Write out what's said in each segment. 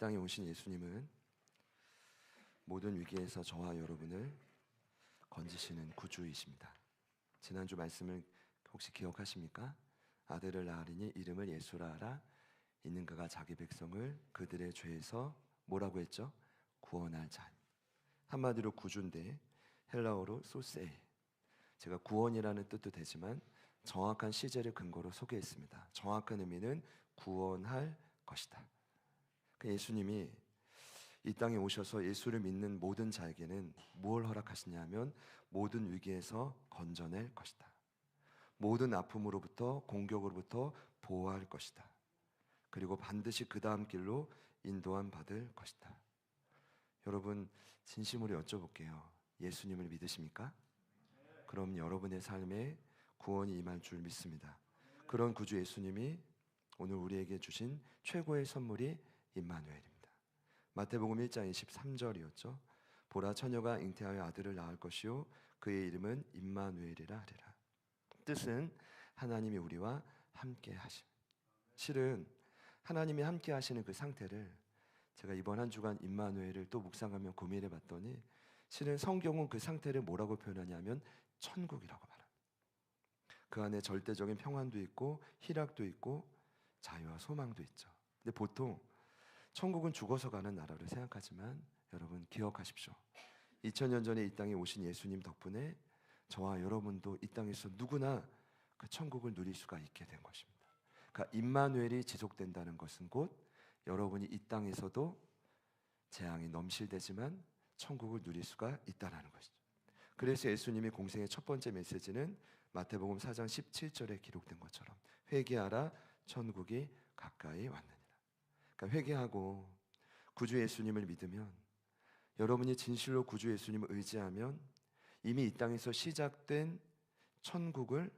땅에 오신 예수님은 모든 위기에서 저와 여러분을 건지시는 구주이십니다. 지난주 말씀을 혹시 기억하십니까? 아들을 낳으리니 이름을 예수라 하라. 있는 그가 자기 백성을 그들의 죄에서 뭐라고 했죠? 구원할 자. 한마디로 구주인데 헬라어로 소세이. 제가 구원이라는 뜻도 되지만 정확한 시제를 근거로 소개했습니다. 정확한 의미는 구원할 것이다. 예수님이 이 땅에 오셔서 예수를 믿는 모든 자에게는 무엇을 허락하시냐면 모든 위기에서 건져낼 것이다. 모든 아픔으로부터 공격으로부터 보호할 것이다. 그리고 반드시 그 다음 길로 인도함 받을 것이다. 여러분, 진심으로 여쭤볼게요. 예수님을 믿으십니까? 그럼 여러분의 삶에 구원이 임할 줄 믿습니다. 그런 구주 예수님이 오늘 우리에게 주신 최고의 선물이 임마누엘입니다. 마태복음 1장 23절이었죠. 보라, 처녀가 잉태하여 아들을 낳을 것이요 그의 이름은 임마누엘이라 하리라. 뜻은 하나님이 우리와 함께 하심. 실은 하나님이 함께 하시는 그 상태를 제가 이번 한 주간 임마누엘을 또 묵상하며 고민해 봤더니 실은 성경은 그 상태를 뭐라고 표현하냐면 천국이라고 말합니다. 그 안에 절대적인 평안도 있고 희락도 있고 자유와 소망도 있죠. 근데 보통 천국은 죽어서 가는 나라로 생각하지만 여러분 기억하십시오. 2000년 전에 이 땅에 오신 예수님 덕분에 저와 여러분도 이 땅에서 누구나 그 천국을 누릴 수가 있게 된 것입니다. 그러니까 임마누엘이 지속된다는 것은 곧 여러분이 이 땅에서도 재앙이 넘실대지만 천국을 누릴 수가 있다는 것이죠. 그래서 예수님이 공생의 첫 번째 메시지는 마태복음 4장 17절에 기록된 것처럼 회개하라, 천국이 가까이 왔느니라. 그러니까 회개하고 구주 예수님을 믿으면, 여러분이 진실로 구주 예수님을 의지하면 이미 이 땅에서 시작된 천국을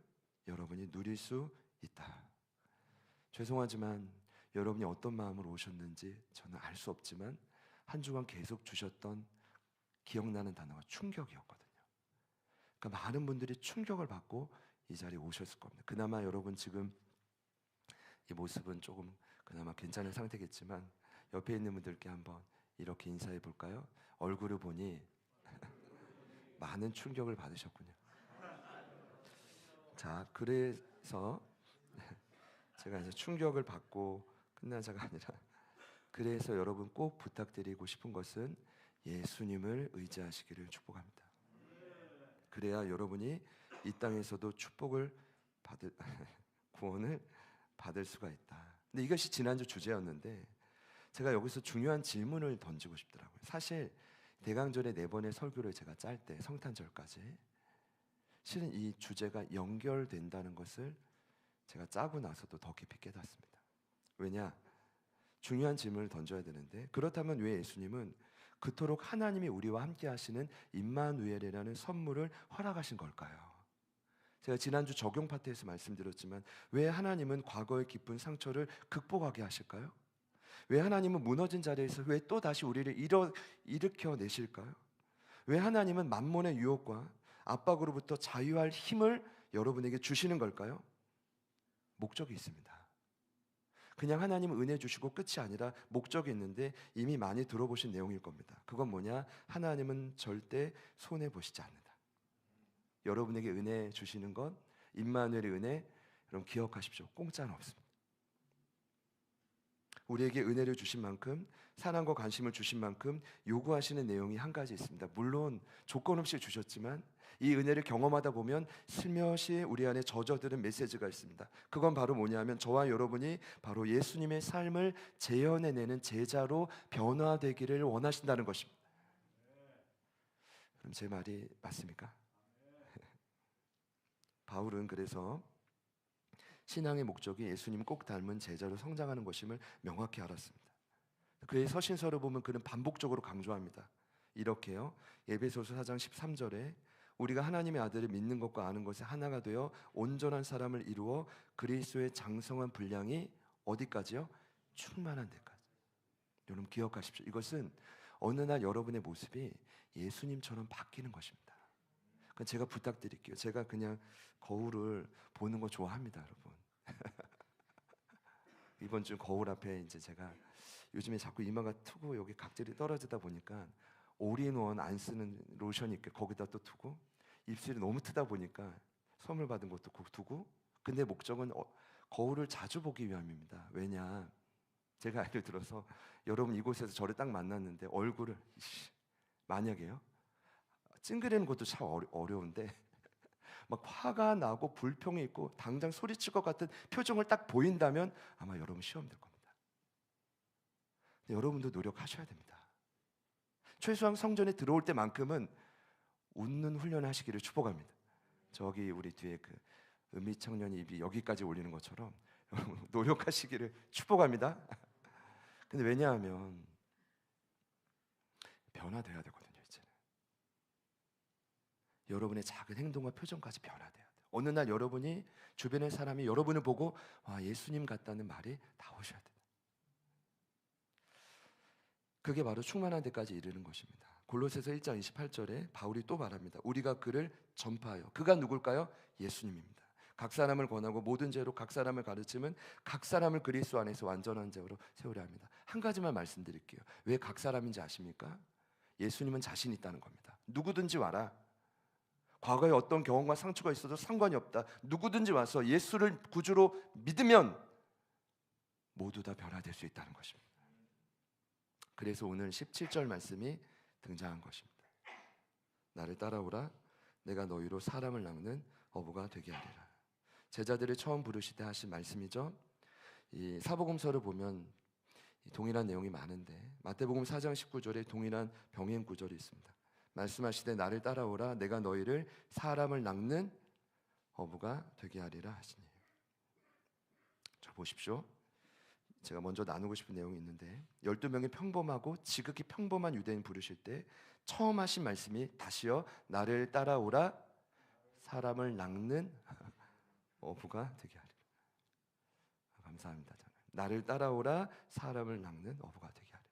여러분이 누릴 수 있다. 죄송하지만 여러분이 어떤 마음으로 오셨는지 저는 알 수 없지만 한 주간 계속 주셨던 기억나는 단어가 충격이었거든요. 그러니까 많은 분들이 충격을 받고 이 자리에 오셨을 겁니다. 그나마 여러분 지금 이 모습은 조금 그나마 괜찮은 상태겠지만 옆에 있는 분들께 한번 이렇게 인사해 볼까요? 얼굴을 보니 많은 충격을 받으셨군요. 자, 그래서 제가 이제 충격을 받고 끝나자가 아니라, 그래서 여러분 꼭 부탁드리고 싶은 것은 예수님을 의지하시기를 축복합니다. 그래야 여러분이 이 땅에서도 축복을 받을 구원을 받을 수가 있다. 근데 이것이 지난주 주제였는데 제가 여기서 중요한 질문을 던지고 싶더라고요. 사실 대강절의 4번의 설교를 제가 짤 때 성탄절까지 실은 이 주제가 연결된다는 것을 제가 짜고 나서도 더 깊이 깨닫습니다. 왜냐? 중요한 질문을 던져야 되는데, 그렇다면 왜 예수님은 그토록 하나님이 우리와 함께 하시는 임마누엘이라는 선물을 허락하신 걸까요? 제가 지난주 적용 파트에서 말씀드렸지만 왜 하나님은 과거의 깊은 상처를 극복하게 하실까요? 왜 하나님은 무너진 자리에서 왜 또 다시 우리를 일으켜 내실까요? 왜 하나님은 만몬의 유혹과 압박으로부터 자유할 힘을 여러분에게 주시는 걸까요? 목적이 있습니다. 그냥 하나님은 은혜 주시고 끝이 아니라 목적이 있는데 이미 많이 들어보신 내용일 겁니다. 그건 뭐냐? 하나님은 절대 손해보시지 않는다. 여러분에게 은혜 주시는 것, 임마누엘의 은혜, 여러분 기억하십시오. 공짜는 없습니다. 우리에게 은혜를 주신 만큼, 사랑과 관심을 주신 만큼 요구하시는 내용이 한 가지 있습니다. 물론 조건 없이 주셨지만 이 은혜를 경험하다 보면 슬며시 우리 안에 젖어드는 메시지가 있습니다. 그건 바로 뭐냐면 저와 여러분이 바로 예수님의 삶을 재현해내는 제자로 변화되기를 원하신다는 것입니다. 그럼 제 말이 맞습니까? 바울은 그래서 신앙의 목적이 예수님 꼭 닮은 제자로 성장하는 것임을 명확히 알았습니다. 그의 서신서를 보면 그는 반복적으로 강조합니다. 이렇게요. 에베소서 4장 13절에 우리가 하나님의 아들을 믿는 것과 아는 것에 하나가 되어 온전한 사람을 이루어 그리스도의 장성한 분량이 어디까지요? 충만한 데까지. 여러분 기억하십시오. 이것은 어느 날 여러분의 모습이 예수님처럼 바뀌는 것입니다. 제가 부탁드릴게요. 제가 그냥 거울을 보는 거 좋아합니다, 여러분. 이번 주 거울 앞에 이제 제가 요즘에 자꾸 이마가 트고 여기 각질이 떨어지다 보니까 올인원 안 쓰는 로션이 있게 거기다 또 두고, 입술이 너무 트다 보니까 선물 받은 것도 두고. 근데 목적은 거울을 자주 보기 위함입니다. 왜냐, 제가 예를 들어서 여러분 이곳에서 저를 딱 만났는데 얼굴을 만약에요, 찡그리는 것도 참 어려운데 막 화가 나고 불평이 있고 당장 소리칠 것 같은 표정을 딱 보인다면 아마 여러분 시험 될 겁니다. 근데 여러분도 노력하셔야 됩니다. 최소한 성전에 들어올 때만큼은 웃는 훈련을 하시기를 축복합니다. 저기 우리 뒤에 그 은미 청년이 입이 여기까지 올리는 것처럼 여러분 노력하시기를 축복합니다. 근데 왜냐하면 변화돼야 되거든요. 이제는 여러분의 작은 행동과 표정까지 변화돼야 돼요. 어느 날 여러분이 주변의 사람이 여러분을 보고 와, 예수님 같다는 말이 나오셔야 돼요. 그게 바로 충만한 데까지 이르는 것입니다. 골로새서 1장 28절에 바울이 또 말합니다. 우리가 그를 전파하여, 그가 누굴까요? 예수님입니다. 각 사람을 권하고 모든 죄로 각 사람을 가르치면 각 사람을 그리스도 안에서 완전한 자로 세우려 합니다. 한 가지만 말씀드릴게요. 왜 각 사람인지 아십니까? 예수님은 자신 있다는 겁니다. 누구든지 와라. 과거에 어떤 경험과 상처가 있어도 상관이 없다. 누구든지 와서 예수를 구주로 믿으면 모두 다 변화될 수 있다는 것입니다. 그래서 오늘 17절 말씀이 등장한 것입니다. 나를 따라오라. 내가 너희로 사람을 낚는 어부가 되게 하리라. 제자들을 처음 부르실 때 하신 말씀이죠. 이 사복음서를 보면 동일한 내용이 많은데 마태복음 4장 19절에 동일한 병행 구절이 있습니다. 말씀하시되 나를 따라오라. 내가 너희를 사람을 낚는 어부가 되게 하리라 하시니. 자, 보십시오. 제가 먼저 나누고 싶은 내용이 있는데 12명의 평범하고 지극히 평범한 유대인 부르실 때 처음 하신 말씀이 다시요. 나를 따라오라. 사람을 낚는 어부가 되게 하리라. 감사합니다. 저는. 나를 따라오라. 사람을 낚는 어부가 되게 하리라.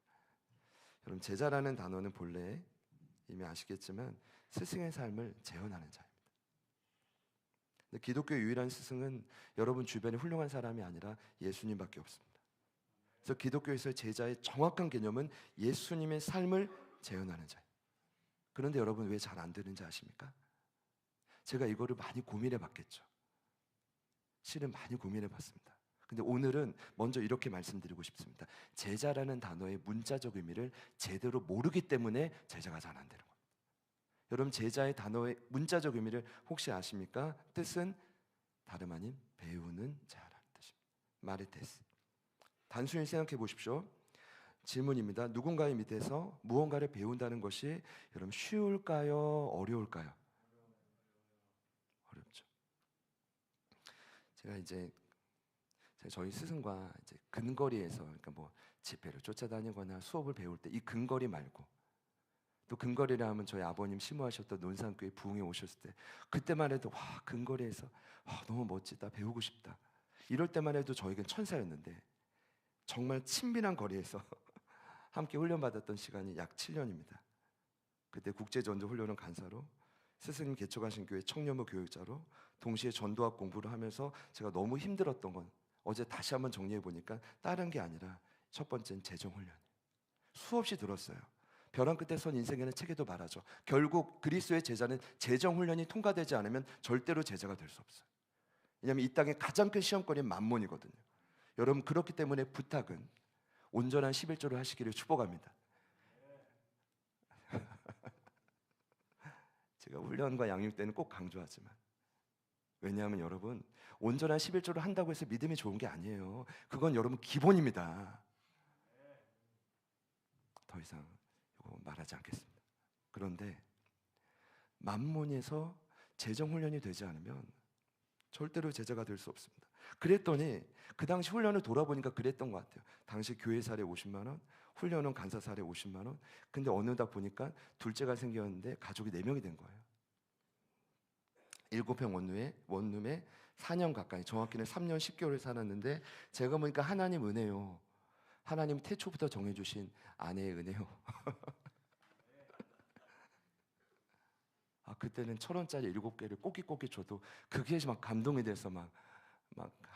여러분, 제자라는 단어는 본래 이미 아시겠지만 스승의 삶을 재현하는 자입니다. 근데 기독교의 유일한 스승은 여러분 주변에 훌륭한 사람이 아니라 예수님밖에 없습니다. 그래서 기독교에서의 제자의 정확한 개념은 예수님의 삶을 재현하는 자예요. 그런데 여러분 왜 잘 안 되는지 아십니까? 제가 이거를 많이 고민해 봤겠죠. 실은 많이 고민해 봤습니다. 근데 오늘은 먼저 이렇게 말씀드리고 싶습니다. 제자라는 단어의 문자적 의미를 제대로 모르기 때문에 제자가 잘 안 되는 겁니다. 여러분, 제자의 단어의 문자적 의미를 혹시 아십니까? 뜻은 다름 아닌 배우는 자라는 뜻입니다. 마르테스. 단순히 생각해 보십시오. 질문입니다. 누군가의 밑에서 무언가를 배운다는 것이 여러분 쉬울까요? 어려울까요? 어렵죠. 제가 저희 스승과 이제 근거리에서, 그러니까 뭐 집회를 쫓아다니거나 수업을 배울 때 이 근거리 말고 또 근거리라 하면 저희 아버님 심호하셨던 논산교회 부흥에 오셨을 때 그때만 해도 와, 근거리에서 와, 너무 멋지다, 배우고 싶다, 이럴 때만 해도 저에겐 천사였는데 정말 친밀한 거리에서 함께 훈련받았던 시간이 약 7년입니다. 그때 국제전도훈련원 간사로, 스승님 개척하신 교회 청년부 교육자로, 동시에 전도학 공부를 하면서 제가 너무 힘들었던 건 어제 다시 한번 정리해 보니까 다른 게 아니라 첫 번째는 재정훈련. 수없이 들었어요. 벼랑 끝에 선 인생에는 책에도 말하죠. 결국 그리스도의 제자는 재정훈련이 통과되지 않으면 절대로 제자가 될 수 없어요. 왜냐하면 이 땅의 가장 큰 시험거리는 만몬이거든요. 여러분, 그렇기 때문에 부탁은 온전한 11조를 하시기를 축복합니다. 제가 훈련과 양육 때는 꼭 강조하지만, 왜냐하면 여러분, 온전한 11조를 한다고 해서 믿음이 좋은 게 아니에요. 그건 여러분 기본입니다. 더 이상 이거 말하지 않겠습니다. 그런데 만몬에서 재정훈련이 되지 않으면 절대로 제자가 될 수 없습니다. 그랬더니 그 당시 훈련을 돌아보니까 그랬던 것 같아요. 당시 교회 사례 50만 원, 훈련은 간사 사례 50만 원. 근데 어느덧 보니까 둘째가 생겼는데 가족이 4명이 된 거예요. 7평 원룸에 4년 가까이, 정확히는 3년 10개월을 살았는데 제가 보니까 하나님 은혜요. 하나님 태초부터 정해주신 아내의 은혜요. 그때는 1,000원짜리 7개를 꼬깃꼬깃 줘도 그게 막 감동이 돼서 막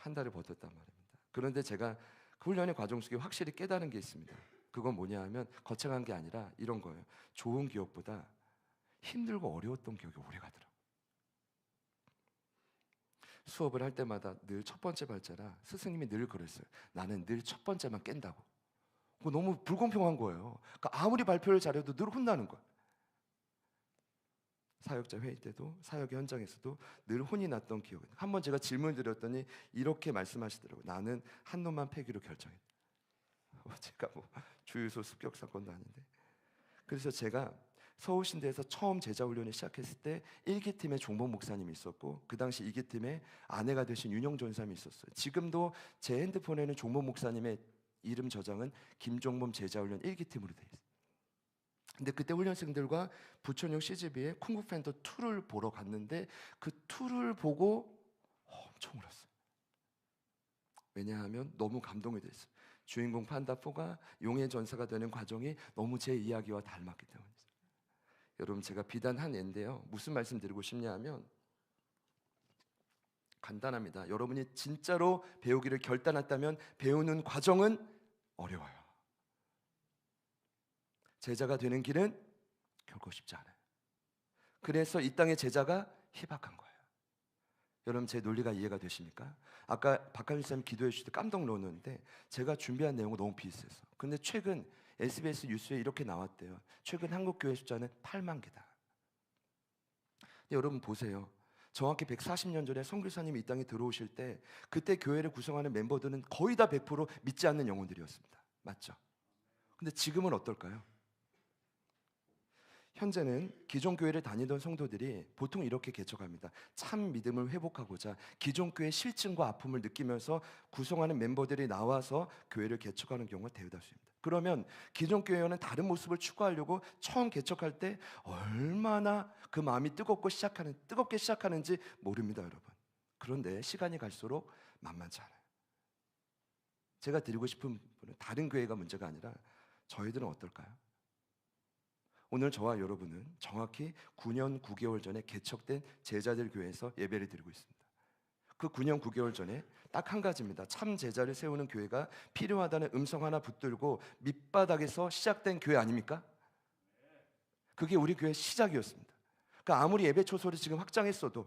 한 달을 버텼단 말입니다. 그런데 제가 그 훈련의 과정 속에 확실히 깨달은 게 있습니다. 그건 뭐냐 하면 거창한 게 아니라 이런 거예요. 좋은 기억보다 힘들고 어려웠던 기억이 오래 가더라고요. 수업을 할 때마다 늘 첫 번째 발자라 스승님이 늘 그랬어요. 나는 늘 첫 번째만 깬다고. 그거 너무 불공평한 거예요. 그러니까 아무리 발표를 잘해도 늘 혼나는 거예요. 사역자 회의 때도 사역의 현장에서도 늘 혼이 났던 기억이. 한번 제가 질문을 드렸더니 이렇게 말씀하시더라고요. 나는 한 놈만 패기로 결정했다. 제가 뭐 주유소 습격 사건도 아닌데. 그래서 제가 서울신대에서 처음 제자훈련을 시작했을 때 1기팀에 종복 목사님이 있었고 그 당시 2기팀에 아내가 되신 윤영 전사님이 있었어요. 지금도 제 핸드폰에는 종복 목사님의 이름 저장은 김종범 제자훈련 1기팀으로 돼 있어요. 근데 그때 훈련생들과 부천역 CGV에 쿵푸팬더 2를 보러 갔는데 그 2를 보고 엄청 울었어요. 왜냐하면 너무 감동이 됐어요. 주인공 판다4가 용의 전사가 되는 과정이 너무 제 이야기와 닮았기 때문이죠. 여러분, 제가 비단 한 애인데요, 무슨 말씀 드리고 싶냐 하면 간단합니다. 여러분이 진짜로 배우기를 결단했다면 배우는 과정은 어려워요. 제자가 되는 길은 결코 쉽지 않아요. 그래서 이 땅의 제자가 희박한 거예요. 여러분, 제 논리가 이해가 되십니까? 아까 박한일 쌤 기도해 주실 때 깜짝 놀랐는데 제가 준비한 내용은 너무 비슷해서. 근데 최근 SBS 뉴스에 이렇게 나왔대요. 최근 한국 교회 숫자는 8만 개다. 근데 여러분 보세요. 정확히 140년 전에 선교사님이 이 땅에 들어오실 때 그때 교회를 구성하는 멤버들은 거의 다 100% 믿지 않는 영혼들이었습니다. 맞죠? 근데 지금은 어떨까요? 현재는 기존 교회를 다니던 성도들이 보통 이렇게 개척합니다. 참 믿음을 회복하고자 기존 교회의 실증과 아픔을 느끼면서 구성하는 멤버들이 나와서 교회를 개척하는 경우가 대다수입니다. 그러면 기존 교회와는 다른 모습을 추구하려고 처음 개척할 때 얼마나 그 마음이 뜨겁게 시작하는지 모릅니다, 여러분. 그런데 시간이 갈수록 만만치 않아요. 제가 드리고 싶은 분은 다른 교회가 문제가 아니라 저희들은 어떨까요? 오늘 저와 여러분은 정확히 9년 9개월 전에 개척된 제자들 교회에서 예배를 드리고 있습니다. 그 9년 9개월 전에 딱 한 가지입니다. 참 제자를 세우는 교회가 필요하다는 음성 하나 붙들고 밑바닥에서 시작된 교회 아닙니까? 그게 우리 교회의 시작이었습니다. 그러니까 아무리 예배 초소를 지금 확장했어도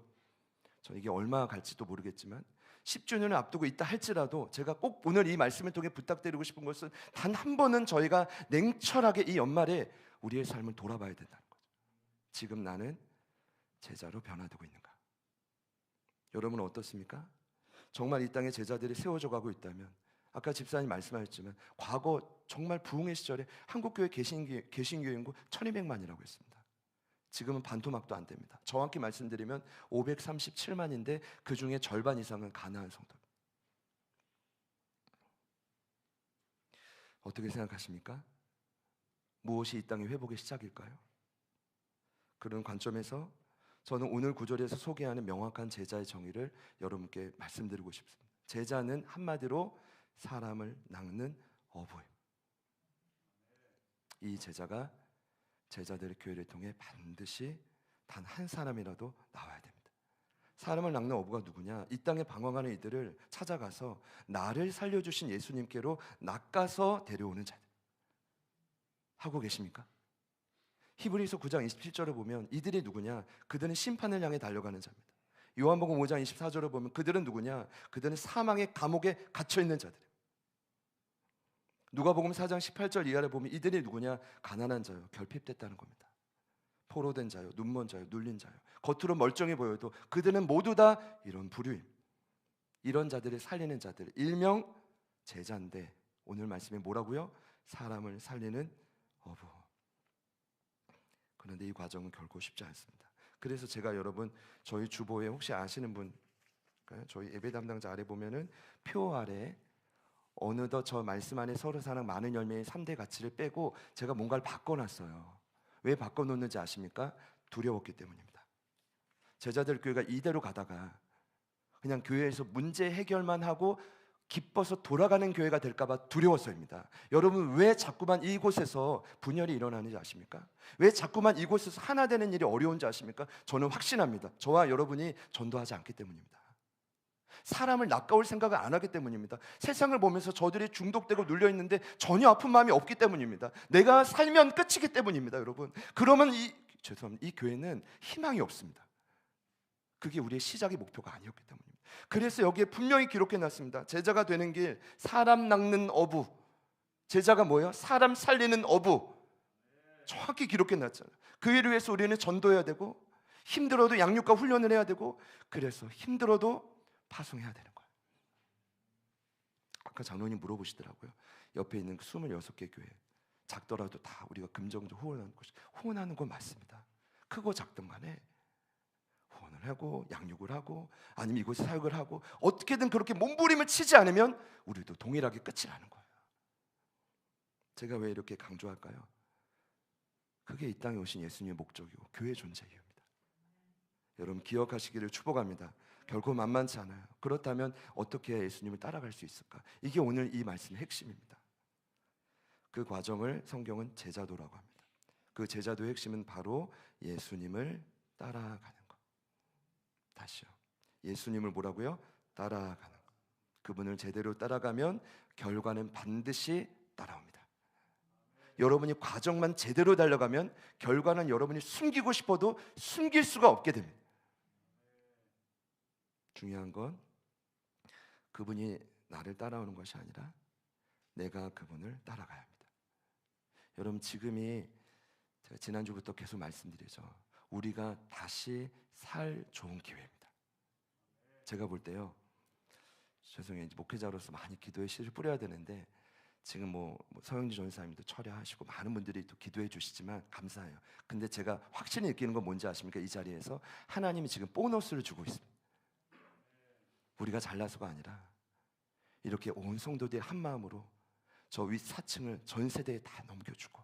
저 이게 얼마 갈지도 모르겠지만 10주년을 앞두고 있다 할지라도 제가 꼭 오늘 이 말씀을 통해 부탁드리고 싶은 것은 단 한 번은 저희가 냉철하게 이 연말에 우리의 삶을 돌아봐야 된다는 거죠. 지금 나는 제자로 변화되고 있는가? 여러분은 어떻습니까? 정말 이 땅에 제자들이 세워져 가고 있다면 아까 집사님 말씀하셨지만 과거 정말 부흥의 시절에 한국교회 개신교회 인구 1200만이라고 했습니다. 지금은 반토막도 안 됩니다. 정확히 말씀드리면 537만인데 그 중에 절반 이상은 가나안 성도입니다. 어떻게 생각하십니까? 무엇이 이 땅의 회복의 시작일까요? 그런 관점에서 저는 오늘 구절에서 소개하는 명확한 제자의 정의를 여러분께 말씀드리고 싶습니다. 제자는 한마디로 사람을 낚는 어부예요. 이 제자가 제자들의 교회를 통해 반드시 단 한 사람이라도 나와야 됩니다. 사람을 낚는 어부가 누구냐? 이 땅에 방황하는 이들을 찾아가서 나를 살려주신 예수님께로 낚아서 데려오는 자들. 하고 계십니까? 히브리서 9장 27절을 보면 이들이 누구냐? 그들은 심판을 향해 달려가는 자입니다. 요한복음 5장 24절을 보면 그들은 누구냐? 그들은 사망의 감옥에 갇혀 있는 자들이에요. 누가복음 4장 18절 이하를 보면 이들이 누구냐? 가난한 자요, 결핍됐다는 겁니다. 포로된 자요, 눈먼 자요, 눌린 자요. 겉으로 멀쩡해 보여도 그들은 모두 다 이런 부류임. 이런 자들을 살리는 자들, 일명 제자인데 오늘 말씀에 뭐라고요? 사람을 살리는 어부. 그런데 이 과정은 결코 쉽지 않습니다. 그래서 제가 여러분 저희 주보에 혹시 아시는 분, 저희 예배 담당자 아래 보면은 표 아래 어느덧 저 말씀 안에 서로 사랑 많은 열매의 3대 가치를 빼고 제가 뭔가를 바꿔놨어요. 왜 바꿔놓는지 아십니까? 두려웠기 때문입니다. 제자들 교회가 이대로 가다가 그냥 교회에서 문제 해결만 하고 기뻐서 돌아가는 교회가 될까봐 두려워서입니다. 여러분 왜 자꾸만 이곳에서 분열이 일어나는지 아십니까? 왜 자꾸만 이곳에서 하나 되는 일이 어려운지 아십니까? 저는 확신합니다. 저와 여러분이 전도하지 않기 때문입니다. 사람을 낚아올 생각을 안 하기 때문입니다. 세상을 보면서 저들이 중독되고 눌려있는데 전혀 아픈 마음이 없기 때문입니다. 내가 살면 끝이기 때문입니다. 여러분, 그러면 죄송합니다, 이 교회는 희망이 없습니다. 그게 우리의 시작의 목표가 아니었기 때문입니다. 그래서 여기에 분명히 기록해놨습니다. 제자가 되는 길, 사람 낚는 어부. 제자가 뭐예요? 사람 살리는 어부. 정확히 기록해놨잖아요. 그 일을 위해서 우리는 전도해야 되고, 힘들어도 양육과 훈련을 해야 되고, 그래서 힘들어도 파송해야 되는 거예요. 아까 장로님 물어보시더라고요. 옆에 있는 26개 교회, 작더라도 다 우리가 금정적 후원하는 건 맞습니다. 크고 작든 간에 후원을 하고 양육을 하고 아니면 이곳에 사역을 하고 어떻게든 그렇게 몸부림을 치지 않으면 우리도 동일하게 끝이 나는 거예요. 제가 왜 이렇게 강조할까요? 그게 이 땅에 오신 예수님의 목적이고 교회의 존재 이유입니다. 여러분 기억하시기를 축복합니다. 결코 만만치 않아요. 그렇다면 어떻게 예수님을 따라갈 수 있을까? 이게 오늘 이 말씀의 핵심입니다. 그 과정을 성경은 제자도라고 합니다. 그 제자도의 핵심은 바로 예수님을 따라가는 것. 다시요. 예수님을 뭐라고요? 따라가는 것. 그분을 제대로 따라가면 결과는 반드시 따라옵니다. 여러분이 과정만 제대로 달려가면 결과는 여러분이 숨기고 싶어도 숨길 수가 없게 됩니다. 중요한 건 그분이 나를 따라오는 것이 아니라 내가 그분을 따라가야 합니다. 여러분 지금이 제가 지난주부터 계속 말씀드리죠. 우리가 다시 살 좋은 기회입니다. 제가 볼 때요, 죄송해요, 목회자로서 많이 기도의 씨를 뿌려야 되는데 지금 서영지 전사님도 철야하시고 많은 분들이 또 기도해 주시지만 감사해요. 근데 제가 확실히 느끼는 건 뭔지 아십니까? 이 자리에서 하나님이 지금 보너스를 주고 있습니다. 우리가 잘나서가 아니라 이렇게 온 성도들이 한 마음으로 저 윗 4층을 전 세대에 다 넘겨주고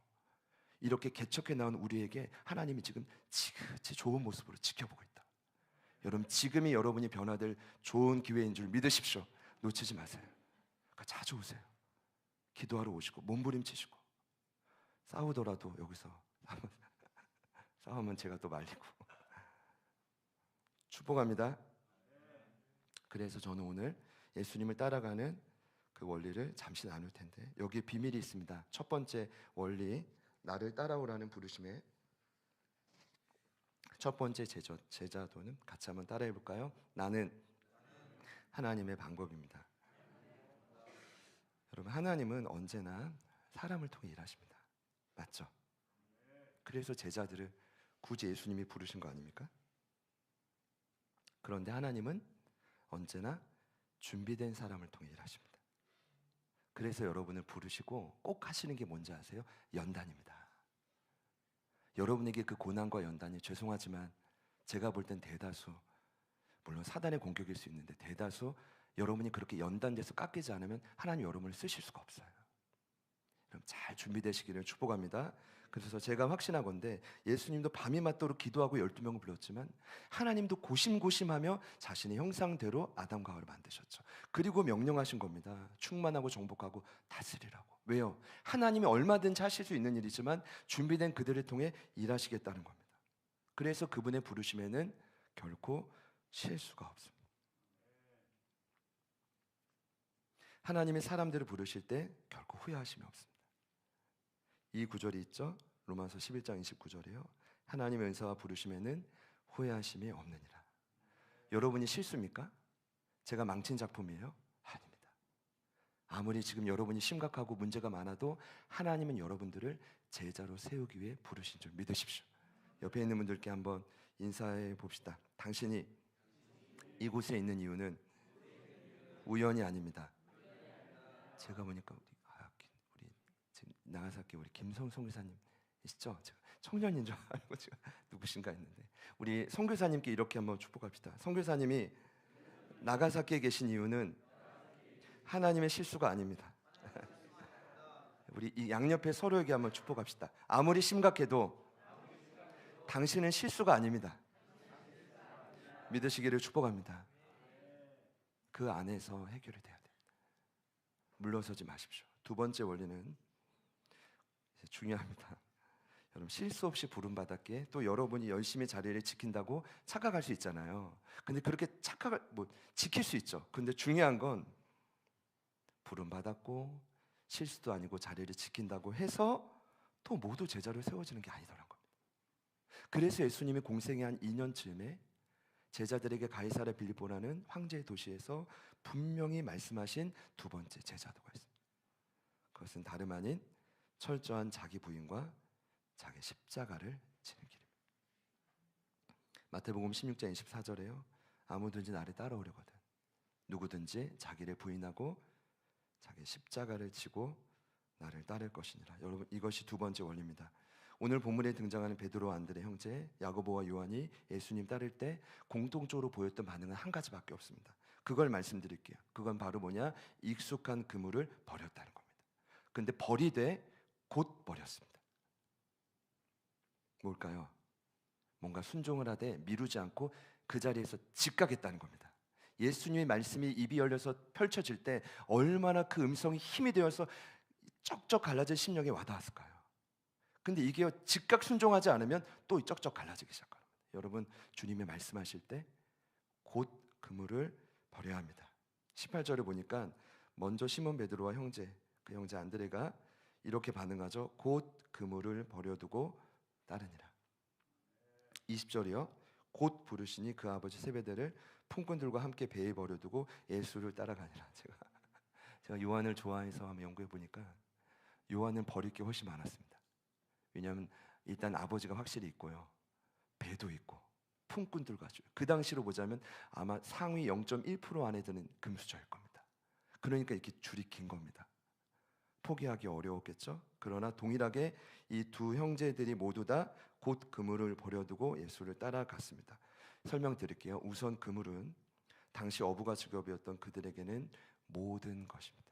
이렇게 개척해 나온 우리에게 하나님이 지금 지그치 좋은 모습으로 지켜보고 있다. 여러분 지금이 여러분이 변화될 좋은 기회인 줄 믿으십시오. 놓치지 마세요. 그러니까 자주 오세요. 기도하러 오시고 몸부림치시고 싸우더라도 여기서 싸우면 제가 또 말리고 축복합니다. 그래서 저는 오늘 예수님을 따라가는 그 원리를 잠시 나눌 텐데 여기에 비밀이 있습니다. 첫 번째 원리, 나를 따라오라는 부르심의 첫 번째 제자도는 같이 한번 따라해 볼까요? 나는 하나님의 방법입니다. 여러분 하나님은 언제나 사람을 통해 일하십니다. 맞죠? 그래서 제자들을 굳이 예수님이 부르신 거 아닙니까? 그런데 하나님은 언제나 준비된 사람을 통해 일하십니다. 그래서 여러분을 부르시고 꼭 하시는 게 뭔지 아세요? 연단입니다. 여러분에게 그 고난과 연단이 죄송하지만 제가 볼 땐 대다수, 물론 사단의 공격일 수 있는데 대다수 여러분이 그렇게 연단돼서 깎이지 않으면 하나님 여러분을 쓰실 수가 없어요. 그럼 잘 준비되시기를 축복합니다. 그래서 제가 확신하건대 예수님도 밤이 맞도록 기도하고 12명을 불렀지만 하나님도 고심고심하며 자신의 형상대로 아담과 하와를 만드셨죠. 그리고 명령하신 겁니다. 충만하고 정복하고 다스리라고. 왜요? 하나님이 얼마든지 하실 수 있는 일이지만 준비된 그들을 통해 일하시겠다는 겁니다. 그래서 그분의 부르심에는 결코 실수가 없습니다. 하나님이 사람들을 부르실 때 결코 후회하심이 없습니다. 이 구절이 있죠. 로마서 11장 29절이에요. 하나님의 은사와 부르심에는 후회하심이 없느니라. 여러분이 실수입니까? 제가 망친 작품이에요? 아닙니다. 아무리 지금 여러분이 심각하고 문제가 많아도 하나님은 여러분들을 제자로 세우기 위해 부르신 줄 믿으십시오. 옆에 있는 분들께 한번 인사해 봅시다. 당신이 이곳에 있는 이유는 우연이 아닙니다. 제가 보니까 우리 지금 나가사키 우리 김성 선교사님이시죠? 제가 청년인 줄 알고 제가 누구신가 했는데 우리 선교사님께 이렇게 한번 축복합시다. 선교사님이 나가사키에 계신 이유는 하나님의 실수가 아닙니다. 우리 이 양옆에 서로에게 한번 축복합시다. 아무리 심각해도 당신은 실수가 아닙니다. 믿으시기를 축복합니다. 그 안에서 해결이 돼야 됩니다. 물러서지 마십시오. 두 번째 원리는 중요합니다. 여러분 실수 없이 부름받았기에 또 여러분이 열심히 자리를 지킨다고 착각할 수 있잖아요. 근데 그렇게 지킬 수 있죠. 근데 중요한 건 부름받았고 실수도 아니고 자리를 지킨다고 해서 또 모두 제자로 세워지는 게 아니더라는 겁니다. 그래서 예수님이 공생의 한 2년쯤에 제자들에게 가이사랴 빌립보라는 황제의 도시에서 분명히 말씀하신 두 번째 제자도가 있습니다. 그것은 다름 아닌 철저한 자기 부인과 자기 십자가를 지는 길입니다. 마태복음 16장 24절에요. 아무든지 나를 따라오려거든 누구든지 자기를 부인하고 자기 십자가를 지고 나를 따를 것이니라. 여러분, 이것이 두 번째 원리입니다. 오늘 본문에 등장하는 베드로, 안드레 형제, 야고보와 요한이 예수님 따를 때 공통적으로 보였던 반응은 한 가지밖에 없습니다. 그걸 말씀드릴게요. 그건 바로 뭐냐? 익숙한 그물을 버렸다는 겁니다. 근데 버리되 곧 버렸습니다. 뭘까요? 뭔가 순종을 하되 미루지 않고 그 자리에서 직각했다는 겁니다. 예수님의 말씀이 입이 열려서 펼쳐질 때 얼마나 그 음성이 힘이 되어서 쩍쩍 갈라질 심령에 와닿았을까요? 근데 이게 즉각 순종하지 않으면 또 쩍쩍 갈라지기 시작합니다. 여러분, 주님이 말씀하실 때 곧 그물을 버려야 합니다. 18절을 보니까 먼저 시몬 베드로와 그 형제 안드레가 이렇게 반응하죠. 곧 그물을 버려두고 따르니라. 20절이요. 곧 부르시니 그 아버지 세베대를 품꾼들과 함께 배에 버려두고 예수를 따라가니라. 제가 요한을 좋아해서 한번 연구해 보니까 요한은 버릴 게 훨씬 많았습니다. 왜냐하면 일단 아버지가 확실히 있고요, 배도 있고 품꾼들과 그 당시로 보자면 아마 상위 0.1% 안에 드는 금수저일 겁니다. 그러니까 이렇게 줄이 긴 겁니다. 포기하기 어려웠겠죠. 그러나 동일하게 이 두 형제들이 모두 다 곧 그물을 버려두고 예수를 따라갔습니다. 설명드릴게요. 우선 그물은 당시 어부가 직업이었던 그들에게는 모든 것입니다.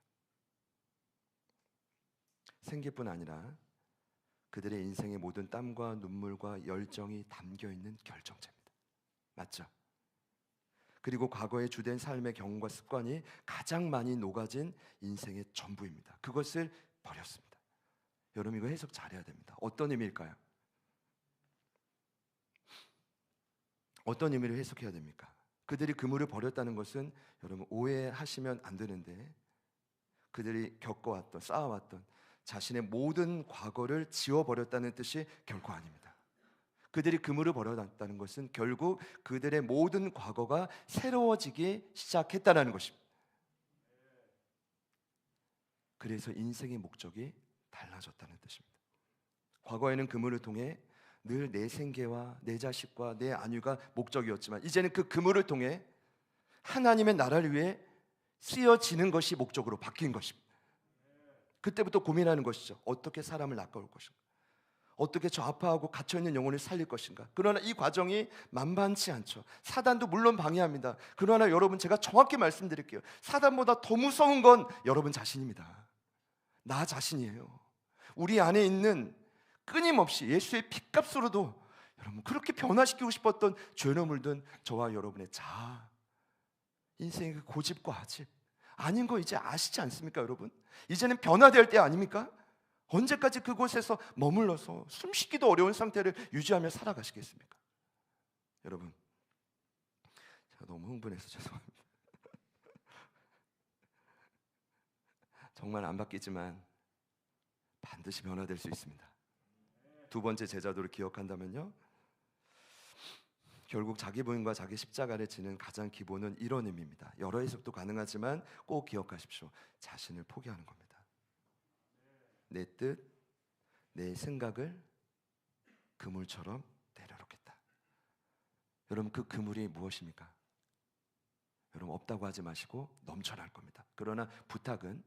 생기뿐 아니라 그들의 인생의 모든 땀과 눈물과 열정이 담겨있는 결정체입니다. 맞죠? 그리고 과거의 주된 삶의 경험과 습관이 가장 많이 녹아진 인생의 전부입니다. 그것을 버렸습니다. 여러분, 이거 해석 잘해야 됩니다. 어떤 의미일까요? 어떤 의미를 해석해야 됩니까? 그들이 그물을 버렸다는 것은 여러분 오해하시면 안 되는데 그들이 겪어왔던, 쌓아왔던 자신의 모든 과거를 지워버렸다는 뜻이 결코 아닙니다. 그들이 그물을 버려놨다는 것은 결국 그들의 모든 과거가 새로워지기 시작했다는 것입니다. 그래서 인생의 목적이 달라졌다는 뜻입니다. 과거에는 그물을 통해 늘 내 생계와 내 자식과 내 안위가 목적이었지만 이제는 그 그물을 통해 하나님의 나라를 위해 쓰여지는 것이 목적으로 바뀐 것입니다. 그때부터 고민하는 것이죠. 어떻게 사람을 낚아올 것인가? 어떻게 저 아파하고 갇혀있는 영혼을 살릴 것인가? 그러나 이 과정이 만만치 않죠. 사단도 물론 방해합니다. 그러나 여러분, 제가 정확히 말씀드릴게요. 사단보다 더 무서운 건 여러분 자신입니다. 나 자신이에요. 우리 안에 있는 끊임없이 예수의 핏값으로도 여러분 그렇게 변화시키고 싶었던 죄로 물든 저와 여러분의 자아, 인생의 그 고집과 아집 아닌 거 이제 아시지 않습니까? 여러분, 이제는 변화될 때 아닙니까? 언제까지 그곳에서 머물러서 숨쉬기도 어려운 상태를 유지하며 살아가시겠습니까? 여러분, 제가 너무 흥분해서 죄송합니다. 정말 안 바뀌지만 반드시 변화될 수 있습니다. 두 번째 제자도를 기억한다면요, 결국 자기 부인과 자기 십자가를 지는 가장 기본은 이런 의미입니다. 여러 해석도 가능하지만 꼭 기억하십시오. 자신을 포기하는 겁니다. 내 뜻, 내 생각을 그물처럼 내려놓겠다. 여러분, 그 그물이 무엇입니까? 여러분, 없다고 하지 마시고 넘쳐날 겁니다. 그러나 부탁은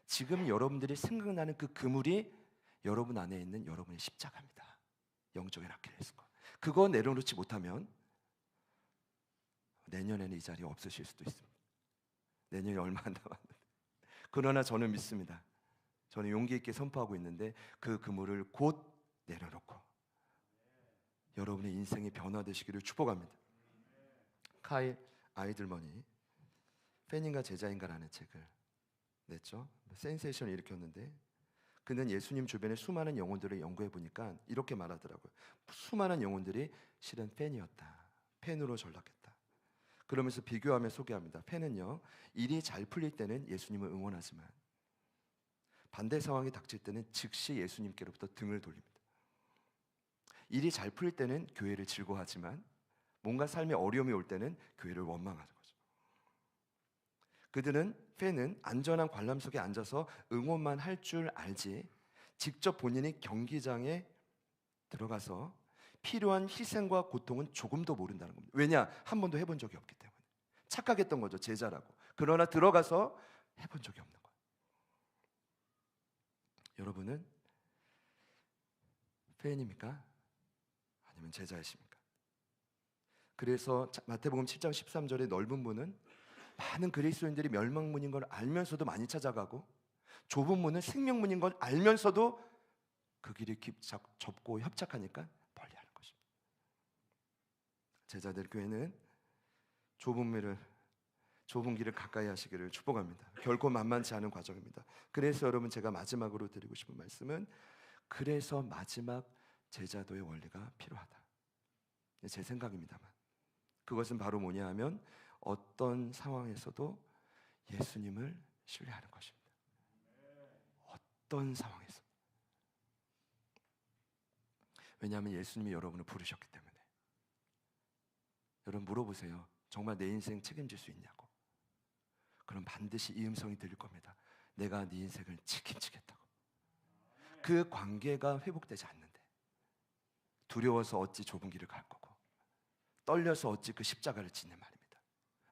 지금 여러분들이 생각나는 그 그물이 여러분 안에 있는 여러분의 십자가입니다. 영적인 아킬레스건. 그거 내려놓지 못하면 내년에는 이 자리에 없으실 수도 있습니다. 내년이 얼마 안 남았는데. 그러나 저는 믿습니다. 저는 용기 있게 선포하고 있는데 그 그물을 곧 내려놓고 여러분의 인생이 변화되시기를 축복합니다. 카일 아이들머니 팬인가 제자인가라는 책을 냈죠. 센세이션을 일으켰는데 그는 예수님 주변의 수많은 영혼들을 연구해 보니까 이렇게 말하더라고요. 수많은 영혼들이 실은 팬이었다. 팬으로 전락했다. 그러면서 비교하며 소개합니다. 팬은요, 일이 잘 풀릴 때는 예수님을 응원하지만 반대 상황이 닥칠 때는 즉시 예수님께로부터 등을 돌립니다. 일이 잘 풀릴 때는 교회를 즐거워하지만 뭔가 삶에 어려움이 올 때는 교회를 원망하는 거죠. 그들은 팬은 안전한 관람석에 앉아서 응원만 할 줄 알지 직접 본인이 경기장에 들어가서 필요한 희생과 고통은 조금도 모른다는 겁니다. 왜냐? 한 번도 해본 적이 없기 때문에. 착각했던 거죠, 제자라고. 그러나 들어가서 해본 적이 없는 거예요. 여러분은 팬입니까? 아니면 제자이십니까? 그래서 마태복음 7장 13절의 넓은 문은 많은 그리스도인들이 멸망문인 걸 알면서도 많이 찾아가고, 좁은 문은 생명문인 걸 알면서도 그 길이 좁고 협착하니까 멀리하는 것입니다. 제자들 교회는 좁은 길을 가까이 하시기를 축복합니다. 결코 만만치 않은 과정입니다. 그래서 여러분, 제가 마지막으로 드리고 싶은 말씀은, 그래서 마지막 제자도의 원리가 필요하다. 제 생각입니다만, 그것은 바로 뭐냐 하면 어떤 상황에서도 예수님을 신뢰하는 것입니다. 어떤 상황에서. 왜냐하면 예수님이 여러분을 부르셨기 때문에. 여러분 물어보세요. 정말 내 인생 책임질 수 있냐고. 그럼 반드시 이 음성이 들릴 겁니다. 내가 네 인생을 책임지겠다고. 그 관계가 회복되지 않는데 두려워서 어찌 좁은 길을 갈 거고, 떨려서 어찌 그 십자가를 짓는 말입니다.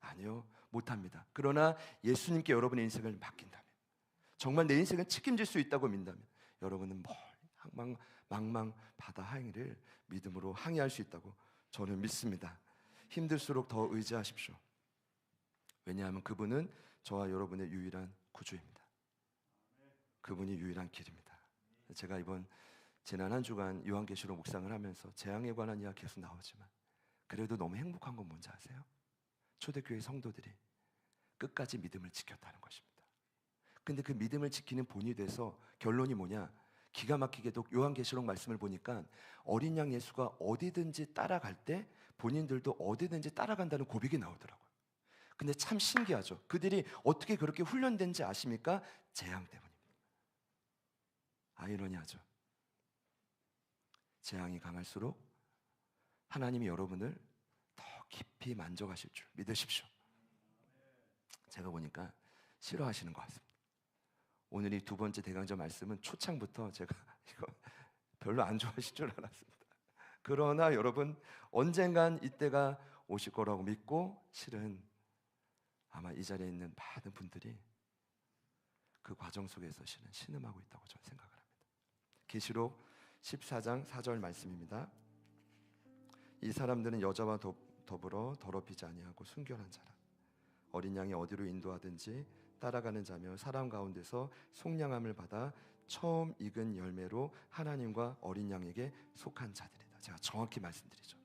아니요, 못합니다. 그러나 예수님께 여러분의 인생을 맡긴다면, 정말 내 인생을 책임질 수 있다고 믿는다면, 여러분은 망망 바다 항해를 믿음으로 항해할 수 있다고 저는 믿습니다. 힘들수록 더 의지하십시오. 왜냐하면 그분은 저와 여러분의 유일한 구주입니다. 그분이 유일한 길입니다. 제가 지난 한 주간 요한계시록 묵상을 하면서 재앙에 관한 이야기 계속 나오지만, 그래도 너무 행복한 건 뭔지 아세요? 초대교회 성도들이 끝까지 믿음을 지켰다는 것입니다. 근데 그 믿음을 지키는 본이 돼서 결론이 뭐냐? 기가 막히게도 요한계시록 말씀을 보니까 어린 양 예수가 어디든지 따라갈 때 본인들도 어디든지 따라간다는 고백이 나오더라고요. 근데 참 신기하죠. 그들이 어떻게 그렇게 훈련된지 아십니까? 재앙 때문입니다. 아이러니하죠. 재앙이 강할수록 하나님이 여러분을 더 깊이 만져가실 줄 믿으십시오. 제가 보니까 싫어하시는 것 같습니다. 오늘 이 두 번째 대강절 말씀은 초창부터 제가 이거 별로 안 좋아하실 줄 알았습니다. 그러나 여러분, 언젠간 이때가 오실 거라고 믿고, 실은 아마 이 자리에 있는 많은 분들이 그 과정 속에서 실은 신음하고 있다고 저는 생각을 합니다. 계시록 14장 4절 말씀입니다. 이 사람들은 여자와 더불어 더럽히지 아니하고 순결한 자라. 어린 양이 어디로 인도하든지 따라가는 자며 사람 가운데서 속량함을 받아 처음 익은 열매로 하나님과 어린 양에게 속한 자들이다. 제가 정확히 말씀드리죠.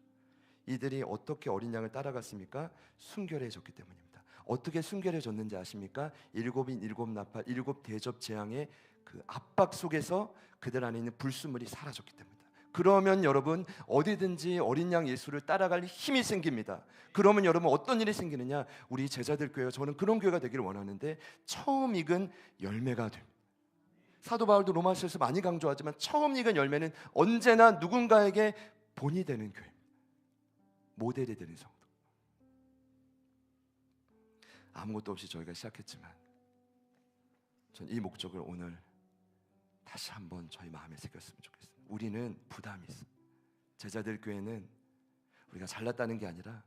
이들이 어떻게 어린 양을 따라갔습니까? 순결해졌기 때문입니다. 어떻게 순결해졌는지 아십니까? 일곱인 일곱 나팔, 일곱 대접 재앙의 그 압박 속에서 그들 안에 있는 불순물이 사라졌기 때문입니다. 그러면 여러분, 어디든지 어린 양 예수를 따라갈 힘이 생깁니다. 그러면 여러분, 어떤 일이 생기느냐? 우리 제자들 교회가, 저는 그런 교회가 되기를 원하는데, 처음 익은 열매가 됩니다. 사도 바울도 로마서에서 많이 강조하지만 처음 익은 열매는 언제나 누군가에게 본이 되는 교회, 모델이 되는 성도. 아무것도 없이 저희가 시작했지만 전 이 목적을 오늘 다시 한번 저희 마음에 새겼으면 좋겠습니다. 우리는 부담이 있어. 제자들 교회는 우리가 잘났다는 게 아니라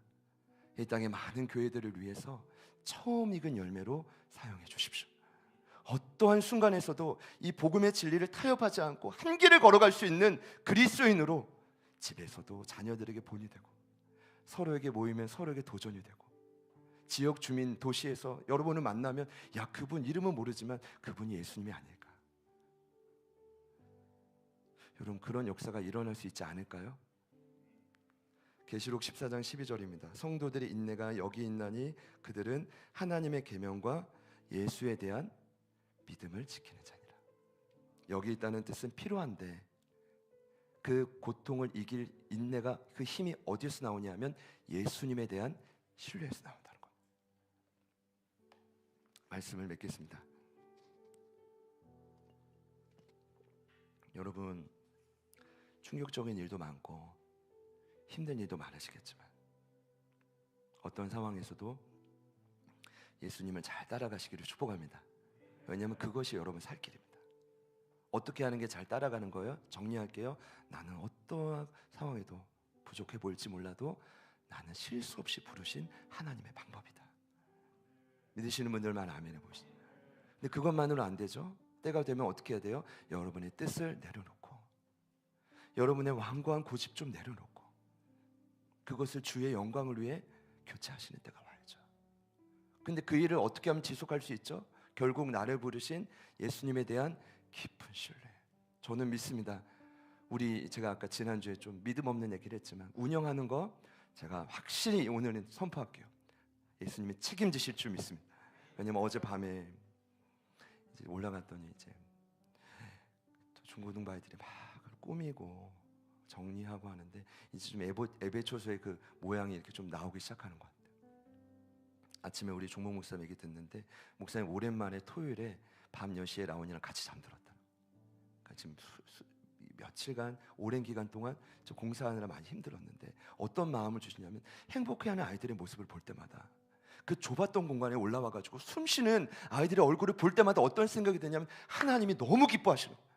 이 땅의 많은 교회들을 위해서 처음 익은 열매로 사용해 주십시오. 어떠한 순간에서도 이 복음의 진리를 타협하지 않고 한 길을 걸어갈 수 있는 그리스도인으로 집에서도 자녀들에게 본이 되고, 서로에게 모이면 서로에게 도전이 되고, 지역 주민 도시에서 여러분을 만나면, 야, 그분 이름은 모르지만 그분이 예수님이 아닐까. 여러분, 그런 역사가 일어날 수 있지 않을까요? 계시록 14장 12절입니다. 성도들의 인내가 여기 있나니 그들은 하나님의 계명과 예수에 대한 믿음을 지키는 자니라. 여기 있다는 뜻은 필요한데 그 고통을 이길 인내가, 그 힘이 어디에서 나오냐면 예수님에 대한 신뢰에서 나온다는 거예요. 말씀을 맺겠습니다. 여러분, 충격적인 일도 많고 힘든 일도 많으시겠지만 어떤 상황에서도 예수님을 잘 따라가시기를 축복합니다. 왜냐하면 그것이 여러분 살 길입니다. 어떻게 하는 게 잘 따라가는 거예요? 정리할게요. 나는 어떠한 상황에도 부족해 보일지 몰라도 나는 실수 없이 부르신 하나님의 방법이다. 믿으시는 분들만 아멘 해보시죠. 근데 그것만으로 안 되죠. 때가 되면 어떻게 해야 돼요? 여러분의 뜻을 내려놓고, 여러분의 완고한 고집 좀 내려놓고, 그것을 주의 영광을 위해 교체하시는 때가 와야죠. 근데 그 일을 어떻게 하면 지속할 수 있죠? 결국 나를 부르신 예수님에 대한 깊은 신뢰. 저는 믿습니다. 제가 아까 지난주에 좀 믿음 없는 얘기를 했지만 운영하는 거 제가 확실히 오늘은 선포할게요. 예수님이 책임지실 줄 믿습니다. 왜냐면 어젯밤에 이제 올라갔더니 이제 중고등부 아이들이 막 꾸미고 정리하고 하는데 이제 좀 에베초소의 그 모양이 이렇게 좀 나오기 시작하는 것 같아요. 아침에 우리 종목 목사님 얘기 듣는데 목사님 오랜만에 토요일에 밤 10시에 라온이랑 같이 잠들었다. 그러니까 지금 며칠간 오랜 기간 동안 저 공사하느라 많이 힘들었는데 어떤 마음을 주시냐면 행복해하는 아이들의 모습을 볼 때마다 그 좁았던 공간에 올라와가지고 숨쉬는 아이들의 얼굴을 볼 때마다 어떤 생각이 드냐면 하나님이 너무 기뻐하시는 거예요.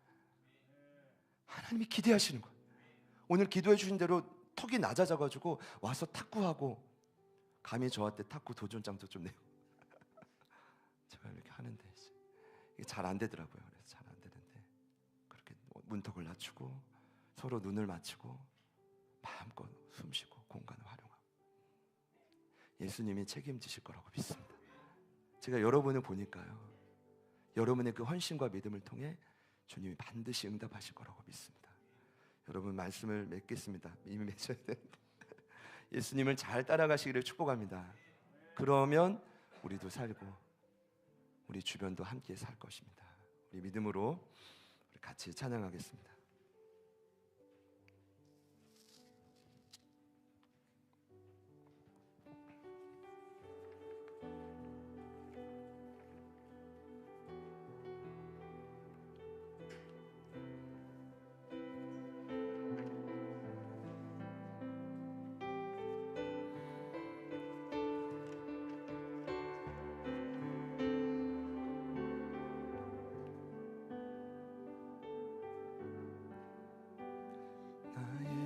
하나님이 기대하시는 거예요. 오늘 기도해 주신 대로 턱이 낮아져가지고 와서 탁구하고, 감히 저한테 탁구 도전장도 좀 내고 제가 이렇게 하는데 이게 잘 안 되더라고요. 그래서 잘 안 되는데 그렇게 문턱을 낮추고 서로 눈을 맞추고 마음껏 숨쉬고 공간을 활용하고 예수님이 책임지실 거라고 믿습니다. 제가 여러분을 보니까요, 여러분의 그 헌신과 믿음을 통해 주님이 반드시 응답하실 거라고 믿습니다. 여러분 말씀을 맺겠습니다. 이미 맺어야 되는데 예수님을 잘 따라가시기를 축복합니다. 그러면 우리도 살고 우리 주변도 함께 살 것입니다. 우리 믿음으로 우리 같이 찬양하겠습니다.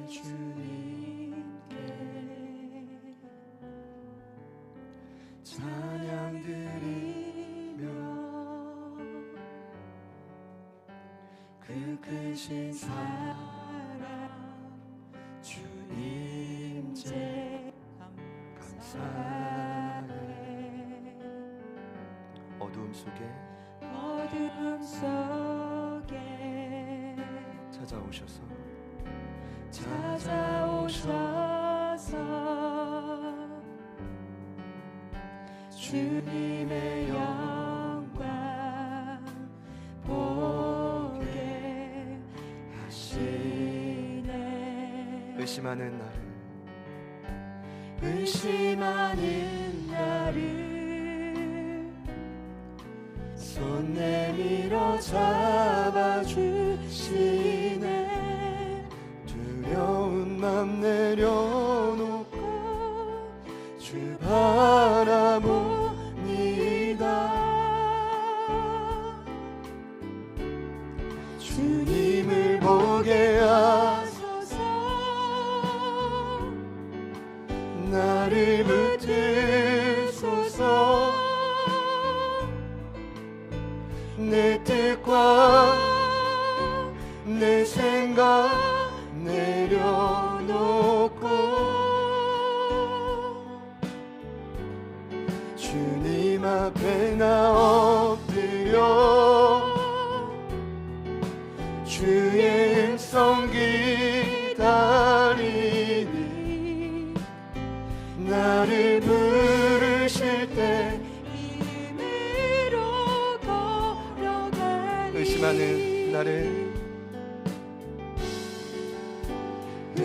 주님께 찬양 드리며 그 크신 사랑 주님 제 감사해. 어두움 속에 찾아오셔서 주님의 영광 보게 하시네. 의심하는 나를 손 내밀어 잡아주시네. 두려운 맘 내려놓고 주 바라봅니다. 주님을 보게 하소서. 나를 붙드소서. 내 뜻과 내 생각 내려놓고 주님 앞에 나 엎드려 주의 음성 기다리니 나를 부르실 때 의심하는 나를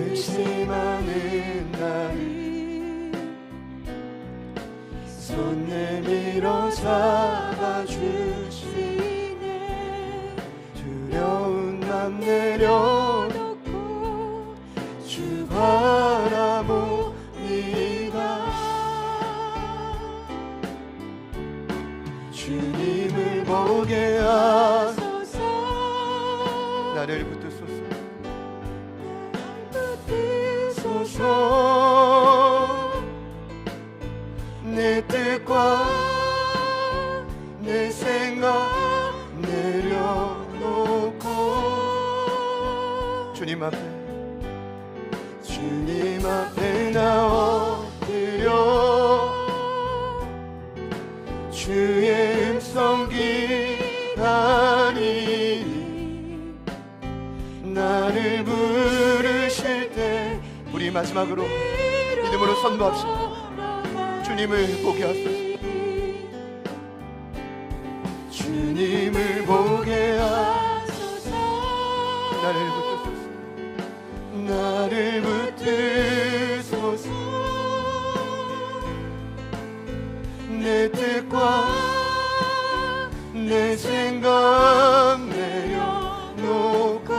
의심하는 나를 손 내밀어 잡아주시네. 두려운 맘 내려놓고 주 바라봅니다. 주님을 보게 하소서. 나를 붙드소서. 내 뜻과 내 생각 내려놓고 주님 앞에 나 엎드려 주의 음성 기다리니 나를 부르실 때 우리 마지막으로 믿음으로 선포합시다. 주님을 보게 하소서. 주님을 보게 하소서. 나를 붙드소서. 내 뜻과 내 생각 내려놓고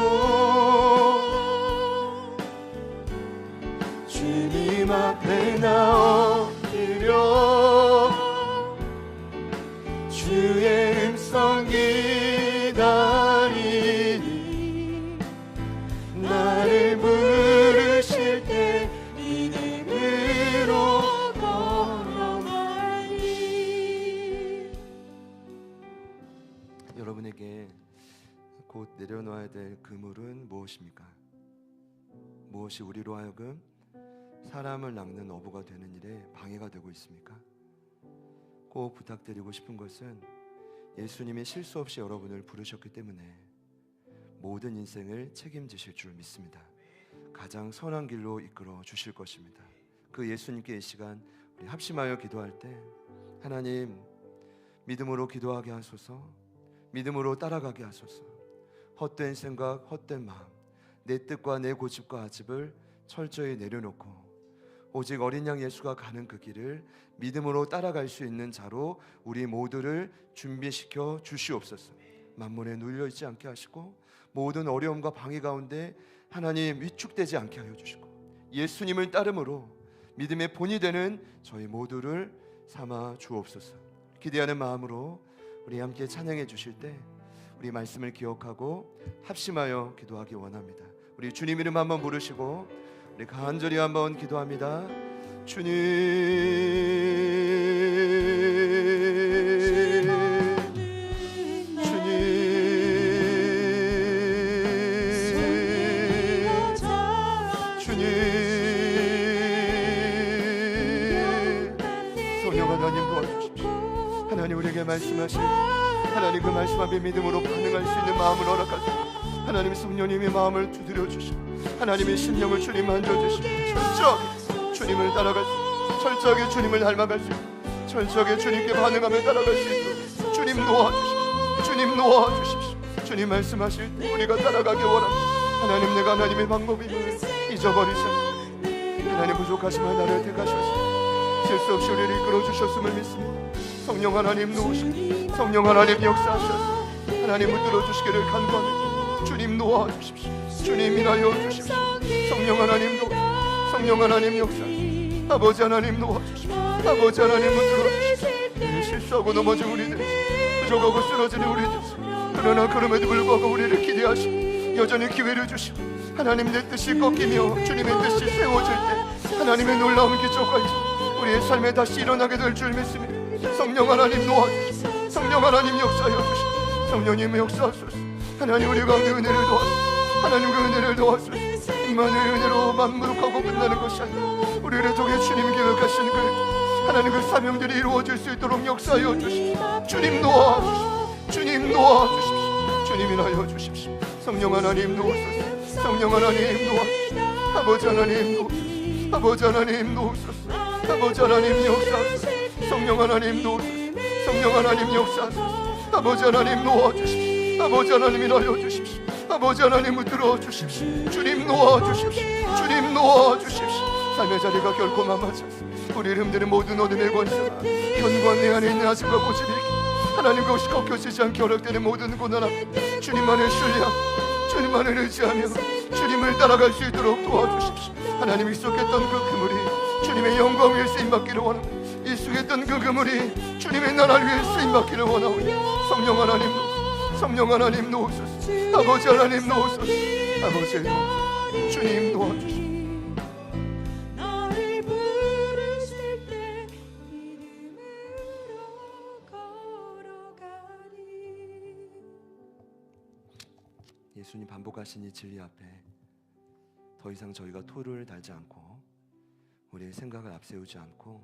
주님 앞에 나 주의 음성 기다리니 나를 부르실 때 믿음으로 걸어가리. 여러분에게 곧 내려놓아야 될 그물은 무엇입니까? 무엇이 우리로 하여금 사람을 낚는 어부가 되는 일에 방해가 되고 있습니까? 꼭 부탁드리고 싶은 것은 예수님이 실수 없이 여러분을 부르셨기 때문에 모든 인생을 책임지실 줄 믿습니다. 가장 선한 길로 이끌어 주실 것입니다. 그 예수님께 이 시간 우리 합심하여 기도할 때 하나님 믿음으로 기도하게 하소서. 믿음으로 따라가게 하소서. 헛된 생각, 헛된 마음, 내 뜻과 내 고집과 아집을 철저히 내려놓고 오직 어린 양 예수가 가는 그 길을 믿음으로 따라갈 수 있는 자로 우리 모두를 준비시켜 주시옵소서. 만물에 눌려있지 않게 하시고 모든 어려움과 방해 가운데 하나님 위축되지 않게 하여 주시고 예수님을 따름으로 믿음의 본이 되는 저희 모두를 삼아 주옵소서. 기대하는 마음으로 우리 함께 찬양해 주실 때 우리 말씀을 기억하고 합심하여 기도하기 원합니다. 우리 주님 이름 한번 부르시고 우리 간절히 한번 기도합니다. 주님, 성령 하나님 도와주십시오. 하나님 우리에게 말씀하신 하나님 그 말씀 앞에 믿음으로 반응할 수 있는 마음을 허락하시고 하나님 성령님의 마음을 두드려 주시고 하나님의 심령을 주님 만져주시고 철저하게 주님을 따라갈 수 있고 철저하게 주님을 닮아갈 수 있고 철저하게 주님께 반응하며 따라갈 수 있도록 주님 도와주십시오. 주님 도와주십시오. 주님 말씀하실 때 우리가 따라가기 원합니다. 하나님 내가 하나님의 방법임을 잊어버리지 않고 하나님 부족하지만 나를 택하셔서 실수 없이 우리를 이끌어주셨음을 믿습니다. 성령 하나님 도우시고 성령 하나님 역사하셔서 하나님 붙들어 주시기를 간구합니다. 주님 도와주십시오. 주님 인하여 주십시오. 성령 하나님 도와주십시오. 성령 하나님 역사 아버지 하나님 도와주십시오. 아버지 하나님 붙들어 주십시오. 실수하고 넘어진 우리들 부족하고 쓰러지는 우리들 그러나 그럼에도 불구하고 우리를 기대하시고 여전히 기회를 주시고 하나님 내 뜻이 꺾이며 주님의 뜻이 세워질 때 하나님의 놀라운 기적과 우리의 삶에 다시 일어나게 될 줄 믿습니다. 성령 하나님 도와주시고 성령 하나님 역사하여 주시고 성령님 역사하소서. 하나님 우리 가운데 은혜를 도와주시고 하나님 그 은혜를 도와주시고 이만의 은혜로 만무룩하고 끝나는 것이 아니라 우리를 통해 주님 계획하신 그 하나님 그 사명들이 이루어질 수 있도록 역사하여 주십시오. 주님 도와주십시오. 주님 도와주십시오. 주님 인하여 주십시오. 성령 하나님 도우소서. 성령 하나님 도와주십시오. 아버지 하나님 도우소서. 아버지 하나님 도우소서. 아버지 하나님 역사하소서. 성령 하나님 도우소서. 성령 하나님 역사하소서. 아버지 하나님 도와주십시오. 아버지 하나님 인하여 주십시오. 아버지 하나님 붙들어 주십시오. 주님 놓아주십시오. 주님 놓아주십시오. 삶의 자리가 결코 만만치 않습니다. 우리 이름들은 모든 어둠의 권세가 현관 내 안에 있는 아침과 고집이 하나님 그것이 꺾여지지 않게 허락되는 모든 고난 앞에 주님만을 신뢰하며 주님만을 의지하며 주님을 따라갈 수 있도록 도와주십시오. 하나님이 익숙했던 그 그물이 주님의 영광 위에 쓰임받기를 원합니다. 익숙했던 그 그물이 주님의 나라를 위해 쓰임받기를 원하오니 성령 하나님 성령 하나님 놓으소서. 아버지 하나님 놓으소서. 아버지 주님 도와주시옵소서. 예수님 반복하신 이 진리 앞에 더 이상 저희가 토를 달지 않고 우리의 생각을 앞세우지 않고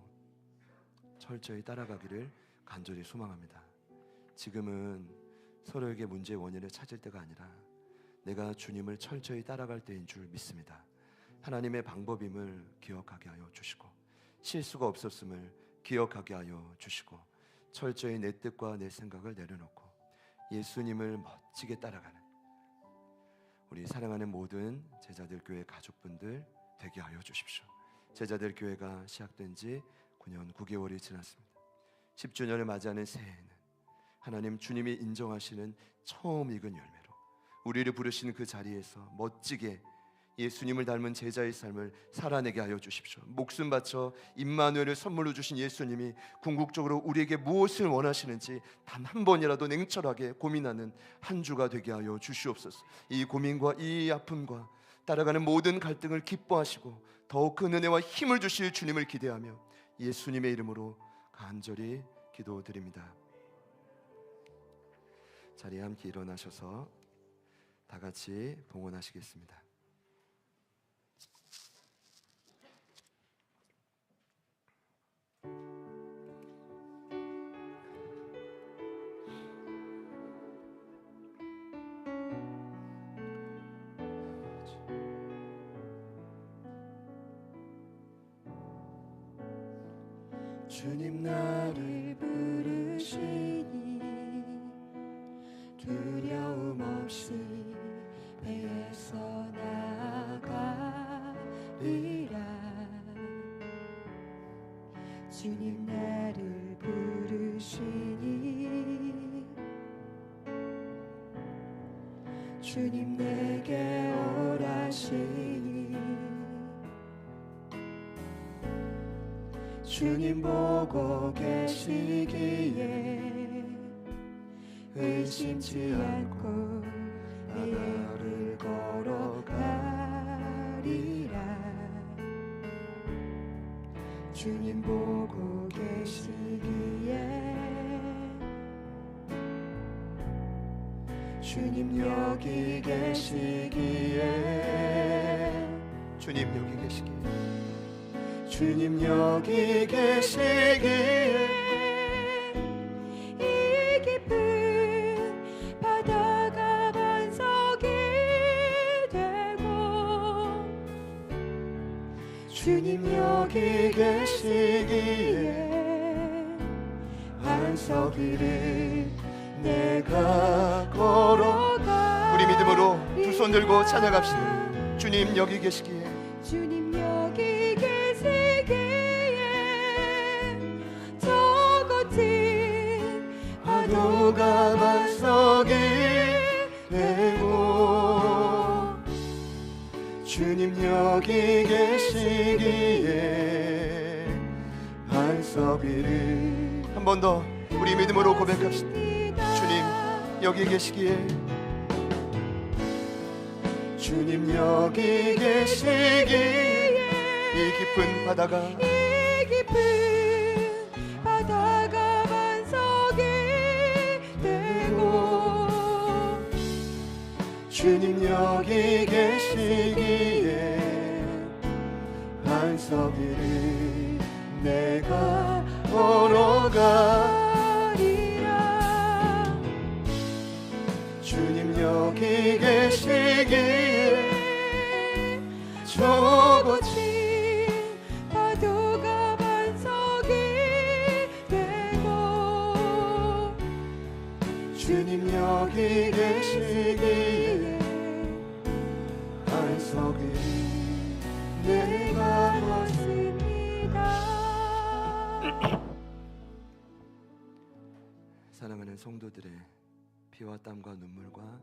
철저히 따라가기를 간절히 소망합니다. 지금은 서로에게 문제의 원인을 찾을 때가 아니라 내가 주님을 철저히 따라갈 때인 줄 믿습니다. 하나님의 방법임을 기억하게 하여 주시고 실수가 없었음을 기억하게 하여 주시고 철저히 내 뜻과 내 생각을 내려놓고 예수님을 멋지게 따라가는 우리 사랑하는 모든 제자들 교회 가족분들 되게 하여 주십시오. 제자들 교회가 시작된 지 9년 9개월이 지났습니다. 10주년을 맞이하는 새해에는 하나님 주님이 인정하시는 처음 익은 열매로 우리를 부르신 그 자리에서 멋지게 예수님을 닮은 제자의 삶을 살아내게 하여 주십시오. 목숨 바쳐 임마누엘을 선물로 주신 예수님이 궁극적으로 우리에게 무엇을 원하시는지 단 한 번이라도 냉철하게 고민하는 한 주가 되게 하여 주시옵소서. 이 고민과 이 아픔과 따라가는 모든 갈등을 기뻐하시고 더욱 큰 은혜와 힘을 주실 주님을 기대하며 예수님의 이름으로 간절히 기도드립니다. 자리에 함께 일어나셔서 다 같이 봉헌하시겠습니다. 주님 나를 부르시니 두려움 없이 배에서 나가리라. 주님 나를 부르시니 주님 내게 오라시니 주님 보고 계시기에 의심치 않고 나를 걸어가리라. 주님 보고 계시기에 주님 여기 계시기에 주님 여기 계시기에 주님 여기 계시기에 이 깊은 바다가 반석이 되고 주님 여기 계시기에 반석 위를 내가 걸어가. 우리 믿음으로 두 손 들고 찬양합시다. 주님 여기 계시기에 주님 여기 파도가 반석이 되고 주님 여기 계시기에 반석 위를 한 번 더 우리 믿음으로 고백합시다. 주님 여기 계시기에 주님 여기 계시기에 이 깊은 바다가 주님 여기 계시기에 반석 위를 내가 걸어가리라. 주님 여기 계시기에 저 거친 파도가 반석이 되고 주님 여기 계시기에 안속이 내가 왔습니다. 사랑하는 성도들의 피와 땀과 눈물과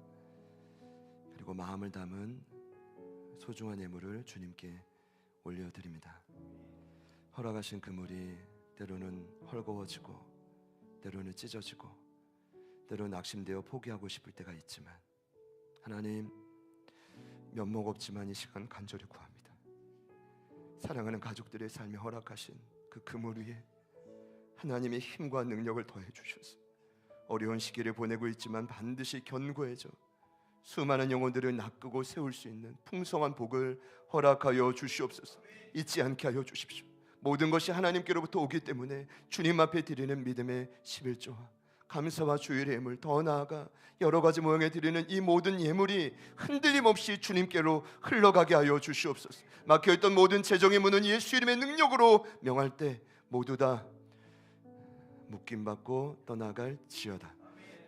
그리고 마음을 담은 소중한 예물을 주님께 올려드립니다. 허락하신 그물이 때로는 헐거워지고 때로는 찢어지고 때로는 낙심되어 포기하고 싶을 때가 있지만 하나님, 면목 없지만 이 시간 간절히 구합니다. 사랑하는 가족들의 삶에 허락하신 그 그물 위에 하나님의 힘과 능력을 더해 주셔서 어려운 시기를 보내고 있지만 반드시 견고해져 수많은 영혼들을 낚고 세울 수 있는 풍성한 복을 허락하여 주시옵소서. 잊지 않게 하여 주십시오. 모든 것이 하나님께로부터 오기 때문에 주님 앞에 드리는 믿음의 11조와 감사와 주일의 예물, 더 나아가 여러 가지 모양에 드리는 이 모든 예물이 흔들림 없이 주님께로 흘러가게 하여 주시옵소서. 막혀있던 모든 재정의 문은 예수 이름의 능력으로 명할 때 모두 다 묶임받고 떠나갈 지어다.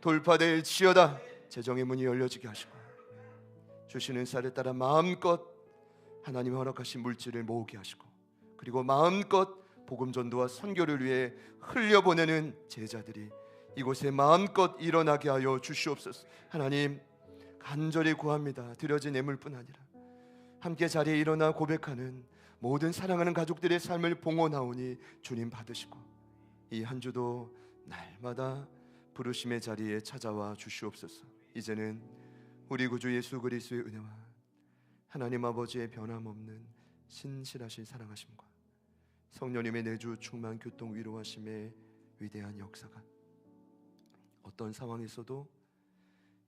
돌파될 지어다. 재정의 문이 열려지게 하시고 주시는 쌀에 따라 마음껏 하나님이 허락하신 물질을 모으게 하시고 그리고 마음껏 복음 전도와 선교를 위해 흘려보내는 제자들이 이곳에 마음껏 일어나게 하여 주시옵소서. 하나님, 간절히 구합니다. 드려진 예물뿐 아니라 함께 자리에 일어나 고백하는 모든 사랑하는 가족들의 삶을 봉헌하오니 주님 받으시고 이 한 주도 날마다 부르심의 자리에 찾아와 주시옵소서. 이제는 우리 구주 예수 그리스도의 은혜와 하나님 아버지의 변함없는 신실하신 사랑하심과 성령님의 내주 충만 교통 위로하심의 위대한 역사가 어떤 상황에서도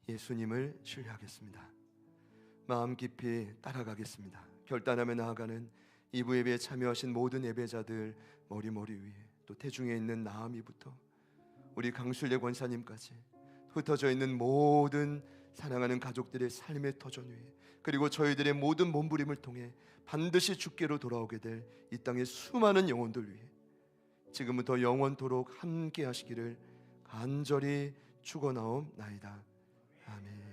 예수님을 신뢰하겠습니다. 마음 깊이 따라가겠습니다. 결단하며 나아가는 2부 예배에 참여하신 모든 예배자들 머리 위에 또 태중에 있는 나아미부터 우리 강술래 권사님까지 흩어져 있는 모든 사랑하는 가족들의 삶의 터전 위에 그리고 저희들의 모든 몸부림을 통해 반드시 주께로 돌아오게 될 이 땅의 수많은 영혼들 위해 지금부터 영원토록 함께 하시기를 간절히 축원하옵나이다. 아멘.